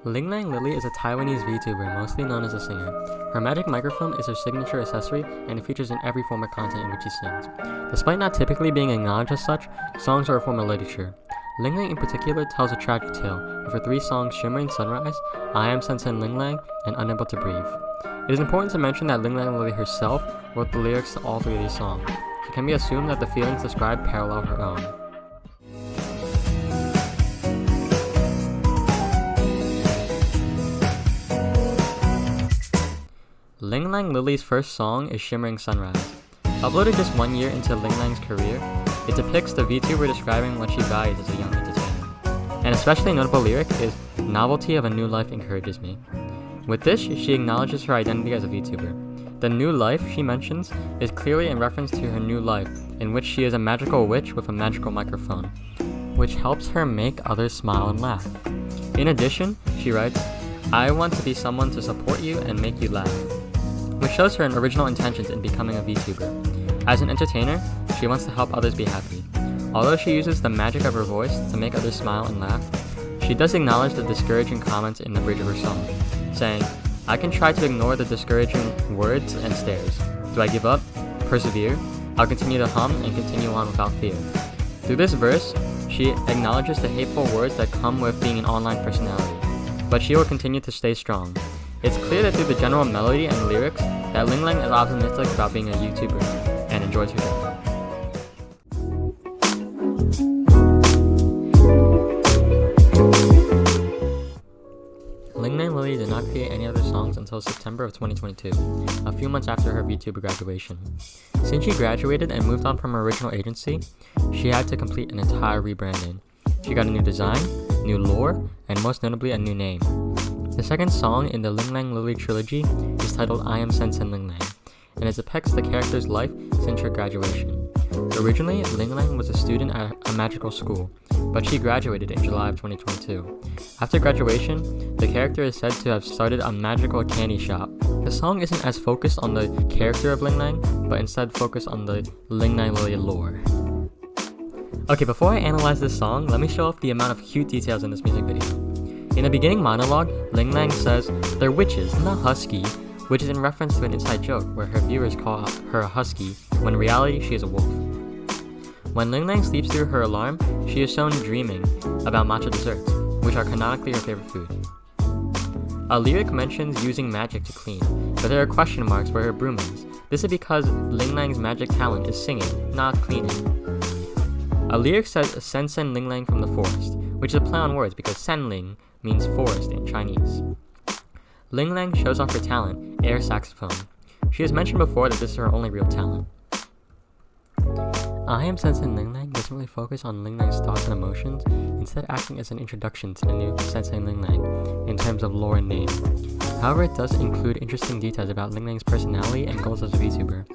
Linglan Lily is a Taiwanese VTuber, mostly known as a singer. Her magic microphone is her signature accessory, and it features in every form of content in which she sings. Despite not typically being acknowledged as such, songs are a form of literature. Linglang in particular tells a tragic tale, with her 3 songs Shimmering Sunrise, I Am Sensen Linglang, and Unable to Breathe. It is important to mention that Linglan Lily herself wrote the lyrics to all 3 of these songs. It can be assumed that the feelings described parallel her own. Linglan Lily's first song is Shimmering Sunrise. Uploaded just 1 year into Linglang's career, it depicts the VTuber describing what she values as a young entertainer. An especially notable lyric is, "Novelty of a new life encourages me." With this, she acknowledges her identity as a VTuber. The new life she mentions is clearly in reference to her new life, in which she is a magical witch with a magical microphone, which helps her make others smile and laugh. In addition, she writes, "I want to be someone to support you and make you laugh," which shows her original intentions in becoming a VTuber. As an entertainer, she wants to help others be happy. Although she uses the magic of her voice to make others smile and laugh, she does acknowledge the discouraging comments in the bridge of her song, saying, "I can try to ignore the discouraging words and stares. Do I give up? Persevere? I'll continue to hum and continue on without fear." Through this verse, she acknowledges the hateful words that come with being an online personality, but she will continue to stay strong. It's clear that through the general melody and lyrics that Linglang is optimistic about being a YouTuber and enjoys her job. Linglan Lily did not create any other songs until September of 2022, a few months after her VTuber graduation. Since she graduated and moved on from her original agency, she had to complete an entire rebranding. She got a new design, new lore, and most notably a new name. The second song in the Linglan Lily trilogy is titled I Am Sensen Linglang, and it depicts the character's life since her graduation. Originally, Linglang was a student at a magical school, but she graduated in July of 2022. After graduation, the character is said to have started a magical candy shop. The song isn't as focused on the character of Linglang, but instead focused on the Linglan Lily lore. Okay, before I analyze this song, let me show off the amount of cute details in this music video. In the beginning monologue, Linglang says, "They're witches, not husky," which is in reference to an inside joke where her viewers call her a husky, when in reality she is a wolf. When Linglang sleeps through her alarm, she is shown dreaming about matcha desserts, which are canonically her favorite food. A lyric mentions using magic to clean, but there are question marks where her broom is. This is because Linglang's magic talent is singing, not cleaning. A lyric says Sensen Linglang from the forest, which is a play on words because Senling means forest in Chinese. Linglang shows off her talent, air saxophone. She has mentioned before that this is her only real talent. I Am Sensen Linglang doesn't really focus on Linglang's thoughts and emotions, instead acting as an introduction to the new Sensen Linglang in terms of lore and name. However, it does include interesting details about Linglang's personality and goals as a VTuber.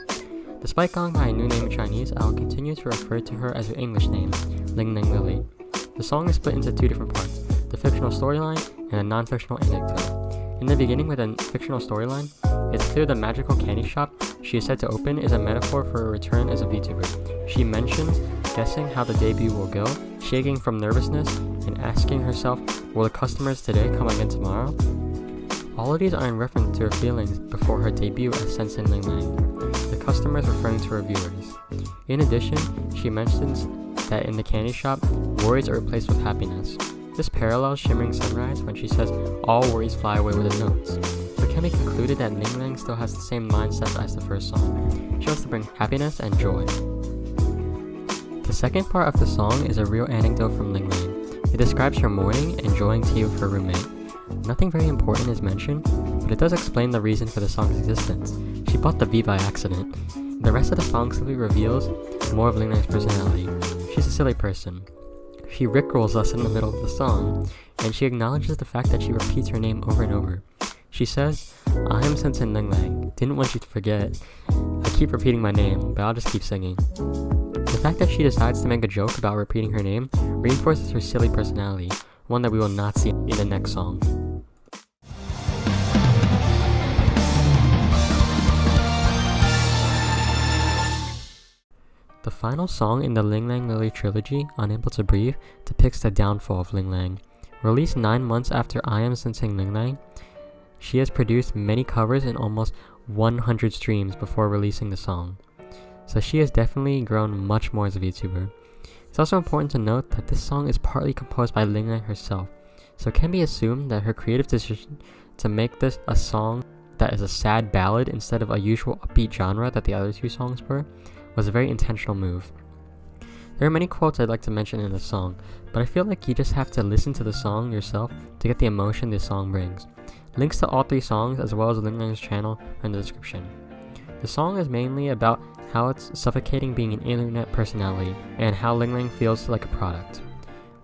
Despite going by a new name in Chinese, I will continue to refer to her as her English name, Linglan Lily. The song is split into 2 different parts, the fictional storyline and a non-fictional anecdote. In the beginning with a fictional storyline, it's clear the magical candy shop she is said to open is a metaphor for her return as a VTuber. She mentions guessing how the debut will go, shaking from nervousness, and asking herself, will the customers today come again tomorrow? All of these are in reference to her feelings before her debut as Sensen Linglang, the customers referring to her viewers. In addition, she mentions that in the candy shop, worries are replaced with happiness. This parallels Shimmering Sunrise when she says, "All worries fly away with the notes." So it can be concluded that Linglang still has the same mindset as the first song. She wants to bring happiness and joy. The second part of the song is a real anecdote from Linglang. It describes her morning enjoying tea with her roommate. Nothing very important is mentioned, but it does explain the reason for the song's existence. She bought the V by accident. The rest of the song simply reveals more of Linglang's personality. She's a silly person. She rickrolls us in the middle of the song, and she acknowledges the fact that she repeats her name over and over. She says, "I am Sensen Linglang. Didn't want you to forget. I keep repeating my name, but I'll just keep singing." The fact that she decides to make a joke about repeating her name reinforces her silly personality, one that we will not see in the next song. The final song in the Linglan Lily trilogy, Unable to Breathe, depicts the downfall of Linglang. Released 9 months after I Am Sensing Linglang, she has produced many covers and almost 100 streams before releasing the song. So she has definitely grown much more as a VTuber. It's also important to note that this song is partly composed by Linglang herself, so it can be assumed that her creative decision to make this a song that is a sad ballad instead of a usual upbeat genre that the other two songs were was a very intentional move. There are many quotes I'd like to mention in the song, but I feel like you just have to listen to the song yourself to get the emotion this song brings. Links to all 3 songs as well as Linglang's channel are in the description. The song is mainly about how it's suffocating being an internet personality and how Linglang feels like a product.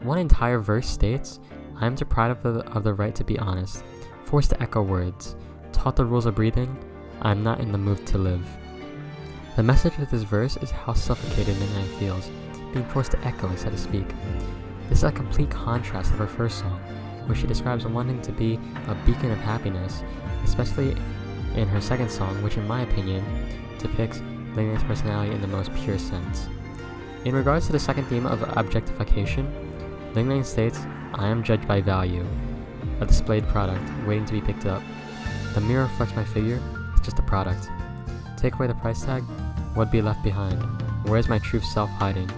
One entire verse states, "I am deprived of the right to be honest, forced to echo words, taught the rules of breathing, I am not in the mood to live." The message of this verse is how suffocated Linglang feels, being forced to echo instead of speak. This is a complete contrast of her first song, where she describes wanting to be a beacon of happiness, especially in her second song, which in my opinion depicts Linglang's personality in the most pure sense. In regards to the second theme of objectification, Linglang states, "I am judged by value, a displayed product, waiting to be picked up. The mirror reflects my figure, it's just a product. Take away the price tag, what'd be left behind? Where's my true self hiding?"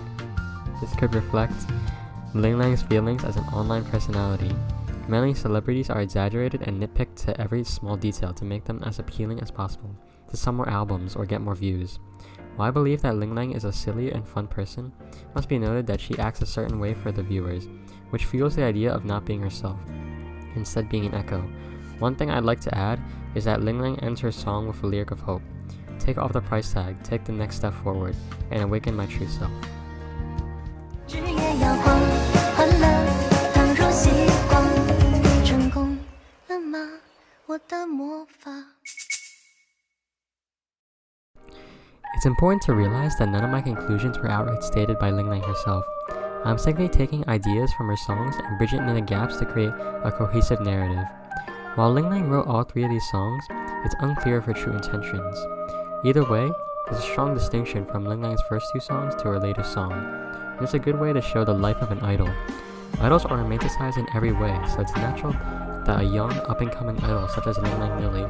This could reflect Linglang's feelings as an online personality. Many celebrities are exaggerated and nitpicked to every small detail to make them as appealing as possible, to sell more albums or get more views. While I believe that Linglang is a silly and fun person, it must be noted that she acts a certain way for the viewers, which fuels the idea of not being herself, instead being an echo. One thing I'd like to add is that Linglang ends her song with a lyric of hope. "Take off the price tag, take the next step forward, and awaken my true self." It's important to realize that none of my conclusions were outright stated by Linglang herself. I'm simply taking ideas from her songs and bridging in the gaps to create a cohesive narrative. While Linglang wrote all 3 of these songs, it's unclear of her true intentions. Either way, there's a strong distinction from Linglang's first 2 songs to her latest song, and it's a good way to show the life of an idol. Idols are romanticized in every way, so it's natural that a young, up-and-coming idol such as Linglan Lily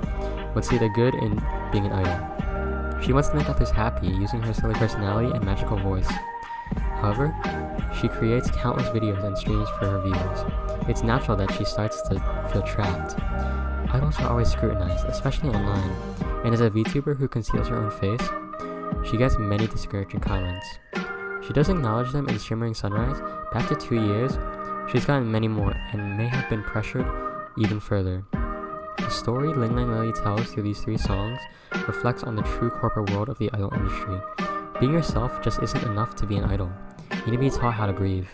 would see the good in being an idol. She wants to make others happy using her silly personality and magical voice. However, she creates countless videos and streams for her viewers. It's natural that she starts to feel trapped. Idols are always scrutinized, especially online, and as a VTuber who conceals her own face, she gets many discouraging comments. She does acknowledge them in Shimmering Sunrise, but after 2 years, she's gotten many more and may have been pressured even further. The story Linglan Lily tells through these 3 songs reflects on the true corporate world of the idol industry. Being yourself just isn't enough to be an idol. You need to be taught how to breathe.